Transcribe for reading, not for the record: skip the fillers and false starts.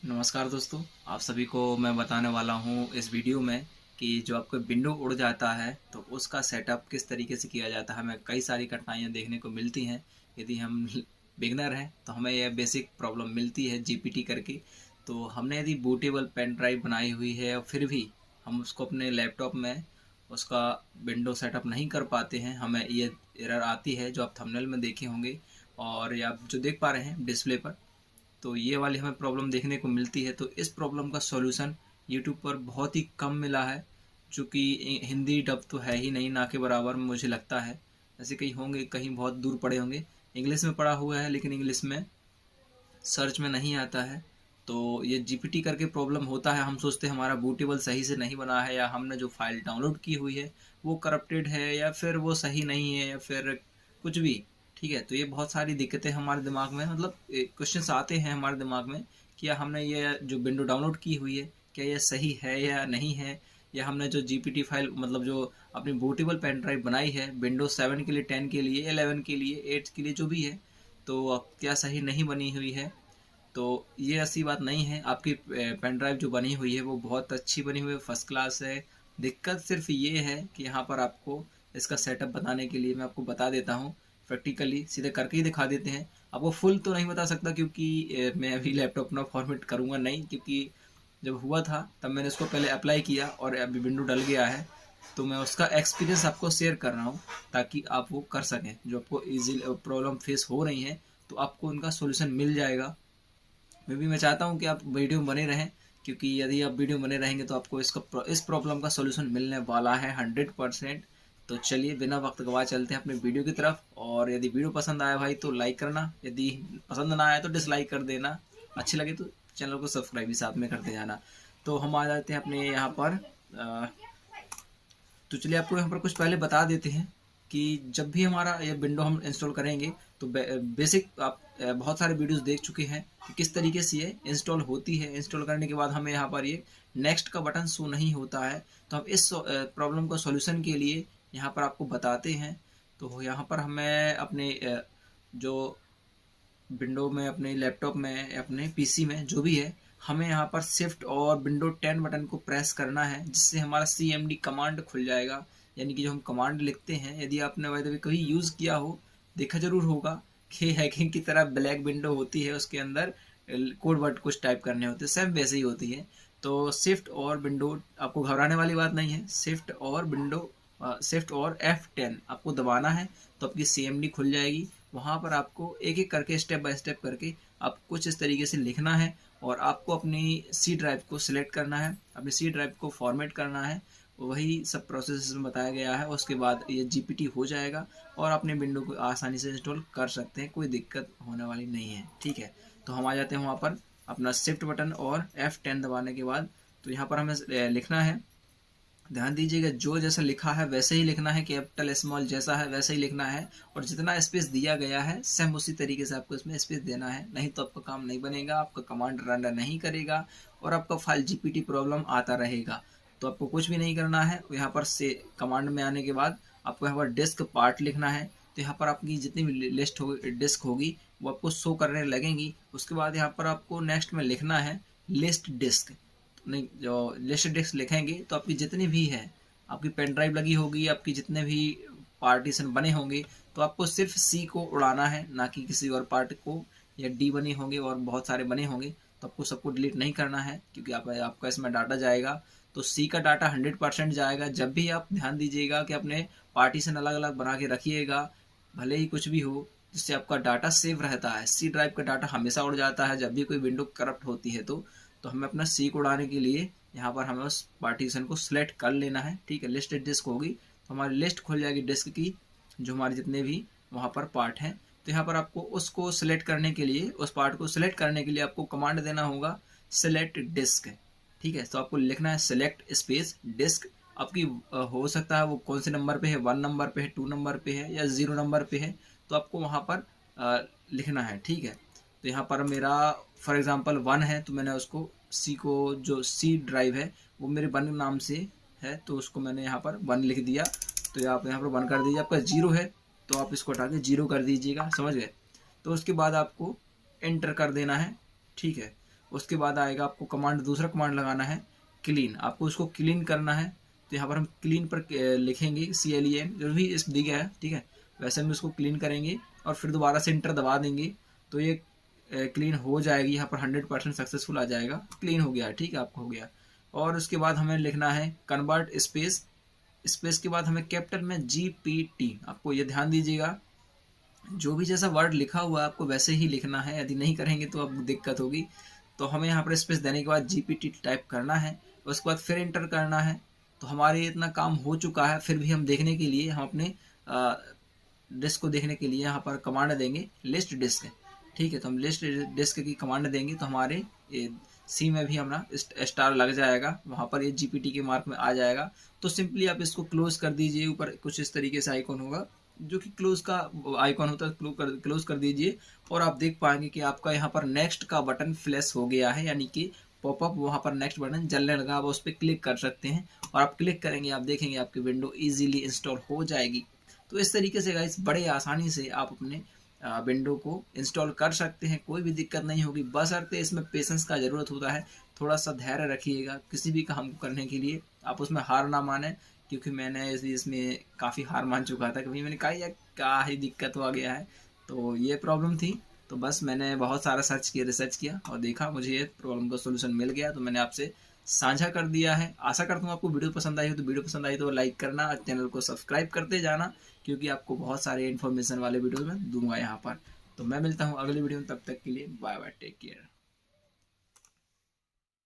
नमस्कार दोस्तों, आप सभी को मैं बताने वाला हूँ इस वीडियो में कि जो आपका विंडो उड़ जाता है तो उसका सेटअप किस तरीके से किया जाता है। हमें कई सारी कठिनाइयाँ देखने को मिलती हैं। यदि हम बिगनर हैं तो हमें यह बेसिक प्रॉब्लम मिलती है जीपीटी करके। तो हमने यदि बूटेबल पेन ड्राइव बनाई हुई है और फिर भी हम उसको अपने लैपटॉप में उसका विंडो सेटअप नहीं कर पाते हैं, हमें ये एरर आती है जो आप थंबनेल में देखे होंगे और या आप जो देख पा रहे हैं डिस्प्ले पर। तो ये वाली हमें प्रॉब्लम देखने को मिलती है। तो इस प्रॉब्लम का सॉल्यूशन यूट्यूब पर बहुत ही कम मिला है, चूँकि हिंदी डब तो है ही नहीं, ना के बराबर में मुझे लगता है। ऐसे कहीं होंगे, कहीं बहुत दूर पड़े होंगे। इंग्लिश में पढ़ा हुआ है लेकिन इंग्लिश में सर्च में नहीं आता है। तो ये जीपीटी करके प्रॉब्लम होता है। हम सोचते हैं हमारा बूटेबल सही से नहीं बना है, या हमने जो फाइल डाउनलोड की हुई है वो करप्टेड है, या फिर वो सही नहीं है, या फिर कुछ भी। ठीक है, तो ये बहुत सारी दिक्कतें हमारे दिमाग में, मतलब क्वेश्चंस आते हैं हमारे दिमाग में कि या हमने ये जो विंडो डाउनलोड की हुई है क्या ये सही है या नहीं है, या हमने जो जीपीटी फाइल मतलब जो अपनी बूटेबल पेन ड्राइव बनाई है विंडोज 7 के लिए, 10 के लिए, 11 के लिए, 8 के लिए जो भी है, तो अब क्या सही नहीं बनी हुई है। तो ये ऐसी बात नहीं है, आपकी पेन ड्राइव जो बनी हुई है वो बहुत अच्छी बनी हुई है, फर्स्ट क्लास है। दिक्कत सिर्फ ये है कि यहाँ पर आपको इसका सेटअप बताने के लिए मैं आपको बता देता हूँ, प्रैक्टिकली सीधे करके ही दिखा देते हैं। आपको फुल तो नहीं बता सकता क्योंकि मैं अभी लैपटॉप अपना फॉर्मेट करूँगा नहीं, क्योंकि जब हुआ था तब मैंने इसको पहले अप्लाई किया और अभी विंडो डल गया है। तो मैं उसका एक्सपीरियंस आपको शेयर कर रहा हूँ ताकि आप वो कर सकें। जो आपको इजी प्रॉब्लम फेस हो रही हैं तो आपको उनका सोल्यूशन मिल जाएगा। मैं चाहता हूँ कि आप वीडियो में बने रहें, क्योंकि यदि आप वीडियो में बने रहेंगे तो आपको इस प्रॉब्लम का सोल्यूशन मिलने वाला है 100%। तो चलिए बिना वक्त गवाए चलते हैं अपने वीडियो की तरफ। और यदि वीडियो पसंद आया भाई तो लाइक करना, यदि पसंद ना आया तो डिसलाइक कर देना, अच्छी लगे तो चैनल को सब्सक्राइब भी साथ में करते जाना। तो हम आ जाते हैं अपने यहाँ पर। तो चलिए आपको यहाँ पर कुछ पहले बता देते हैं कि जब भी हमारा ये विंडो हम इंस्टॉल करेंगे तो बेसिक आप बहुत सारे वीडियोस देख चुके हैं कि किस तरीके से ये इंस्टॉल होती है। इंस्टॉल करने के बाद हमें यहाँ पर ये नेक्स्ट का बटन शो नहीं होता है। तो हम इस प्रॉब्लम को सॉल्यूशन के लिए यहाँ पर आपको बताते हैं। तो यहाँ पर हमें अपने जो विंडो में, अपने लैपटॉप में, अपने पीसी में जो भी है, हमें यहाँ पर शिफ्ट और विंडो 10 बटन को प्रेस करना है, जिससे हमारा CMD कमांड खुल जाएगा। यानी कि जो हम कमांड लिखते हैं, यदि आपने वैसे कभी यूज़ किया हो, देखा जरूर होगा कि हैकिंग की तरह ब्लैक विंडो होती है, उसके अंदर कोड वर्ड कुछ टाइप करने होते हैं, सेम वैसे ही होती है। तो शिफ्ट और विंडो, आपको घबराने वाली बात नहीं है। शिफ्ट और F10 आपको दबाना है तो आपकी CMD खुल जाएगी। वहाँ पर आपको एक एक करके, स्टेप बाय स्टेप करके आप कुछ इस तरीके से लिखना है और आपको अपनी सी ड्राइव को सिलेक्ट करना है, अपनी सी ड्राइव को फॉर्मेट करना है। वही सब प्रोसेस में बताया गया है। उसके बाद ये जीपीटी हो जाएगा और अपने विंडो को आसानी से इंस्टॉल कर सकते हैं, कोई दिक्कत होने वाली नहीं है। ठीक है, तो हम आ जाते हैं वहाँ पर अपना शिफ्ट बटन और F10 दबाने के बाद। तो यहाँ पर हमें लिखना है, ध्यान दीजिएगा, जो जैसा लिखा है वैसे ही लिखना है, कैपिटल स्मॉल जैसा है वैसे ही लिखना है, और जितना स्पेस दिया गया है सेम उसी तरीके से आपको इसमें स्पेस देना है। नहीं तो आपका काम नहीं बनेगा, आपका कमांड रन नहीं करेगा और आपका फाइल जीपीटी प्रॉब्लम आता रहेगा। तो आपको कुछ भी नहीं करना है। यहाँ पर से कमांड में आने के बाद आपको यहाँ पर डिस्क पार्ट लिखना है। तो यहाँ पर आपकी जितनी भी लिस्ट होगी, डिस्क होगी, वो आपको शो करने लगेंगी। उसके बाद यहाँ पर आपको नेक्स्ट में लिखना है लिस्ट डिस्क। नहीं, जो लिस्ट डिस्क लिखेंगे तो आपकी जितनी भी है, आपकी पेन ड्राइव लगी होगी, आपकी जितने भी पार्टीशन बने होंगे, तो आपको सिर्फ सी को उड़ाना है, ना कि किसी और पार्ट को। या डी बने होंगे और बहुत सारे बने होंगे तो आपको सबको डिलीट नहीं करना है, क्योंकि आपका इसमें डाटा जाएगा। तो सी का डाटा 100% जाएगा। जब भी आप ध्यान दीजिएगा कि अपने पार्टीशन अलग अलग बना के रखिएगा, भले ही कुछ भी हो, जिससे आपका डाटा सेव रहता है। सी ड्राइव का डाटा हमेशा उड़ जाता है जब भी कोई विंडो करप्ट होती है। तो हमें अपना सी को उड़ाने के लिए यहाँ पर हमें उस पार्टीशन को सिलेक्ट कर लेना है। ठीक है, लिस्ट डिस्क होगी तो हमारी लिस्ट खुल जाएगी डिस्क की, जो हमारे जितने भी वहाँ पर पार्ट हैं। तो यहाँ पर आपको उसको सिलेक्ट करने के लिए, उस पार्ट को सिलेक्ट करने के लिए आपको कमांड देना होगा सिलेक्ट डिस्क। ठीक है, तो आपको लिखना है सिलेक्ट स्पेस डिस्क। आपकी हो सकता है वो कौन से नंबर पे है, 1 नंबर पे है, 2 नंबर पे है, या 0 नंबर पे है, तो आपको वहाँ पर लिखना है। ठीक है, तो यहाँ पर मेरा फॉर एग्जांपल 1 है, तो मैंने उसको सी को, जो सी ड्राइव है वो मेरे 1 नाम से है, तो उसको मैंने यहाँ पर 1 लिख दिया। तो आप यहाँ पर 1 कर दीजिए। आपका 0 है तो आप इसको हटा के 0 कर दीजिएगा, समझ गए। तो उसके बाद आपको एंटर कर देना है। ठीक है, उसके बाद आएगा आपको कमांड, दूसरा कमांड लगाना है क्लीन, आपको उसको क्लीन करना है। तो यहाँ पर हम क्लीन पर लिखेंगे CLEN, जो भी इस दिया है, ठीक है, वैसे हम उसको क्लीन करेंगे और फिर दोबारा से इंटर दबा देंगे तो ये क्लीन हो जाएगी। यहाँ पर 100% सक्सेसफुल आ जाएगा, क्लीन हो गया, ठीक है, आपको हो गया। और उसके बाद हमें लिखना है कन्वर्ट स्पेस, स्पेस के बाद हमें कैपिटल में GPT, आपको ये ध्यान दीजिएगा, जो भी जैसा वर्ड लिखा हुआ है आपको वैसे ही लिखना है, यदि नहीं करेंगे तो अब दिक्कत होगी। तो हमें यहाँ पर स्पेस देने के बाद GPT टाइप करना है, उसके बाद फिर इंटर करना है। तो हमारे इतना काम हो चुका है, फिर भी हम देखने के लिए, हम अपने डिस्क को देखने के लिए यहाँ पर कमांड देंगे लिस्ट डिस्क, ठीक है। तो हम लिस्ट डिस्क की कमांड देंगे तो हमारे सी में भी हमारा स्टार लग जाएगा, वहाँ पर ये GPT के मार्क में आ जाएगा। तो सिंपली आप इसको क्लोज कर दीजिए, ऊपर कुछ इस तरीके से आइकॉन होगा जो कि क्लोज का आइकॉन होता है, क्लोज कर दीजिए और आप देख पाएंगे कि आपका यहाँ पर नेक्स्ट का बटन फ्लैश हो गया है, यानी कि पॉपअप वहाँ पर नेक्स्ट बटन जलने लगा। आप उस पर क्लिक कर सकते हैं और आप क्लिक करेंगे, आप देखेंगे आपकी विंडो इजीली इंस्टॉल हो जाएगी। तो इस तरीके से गाइस बड़े आसानी से आप अपने विंडो को इंस्टॉल कर सकते हैं, कोई भी दिक्कत नहीं होगी। बशर्ते इसमें पेशेंस का ज़रूरत होता है, थोड़ा सा धैर्य रखिएगा किसी भी काम को करने के लिए, आप उसमें हार ना माने, क्योंकि मैंने इसमें काफ़ी हार मान चुका था। कभी मैंने कहा यार क्या ही दिक्कत हो गया है, तो ये प्रॉब्लम थी। तो बस मैंने बहुत सारा रिसर्च किया और देखा, मुझे ये प्रॉब्लम का सोल्यूशन मिल गया, तो मैंने आपसे साझा कर दिया है। आशा करता हूँ आपको वीडियो पसंद आई हो, तो वीडियो पसंद आई तो लाइक करना और चैनल को सब्सक्राइब करते जाना, क्योंकि आपको बहुत सारे इन्फॉर्मेशन वाले वीडियो मैं दूंगा यहाँ पर। तो मैं मिलता हूँ अगली वीडियो में, तब तक के लिए बाय बाय, टेक केयर।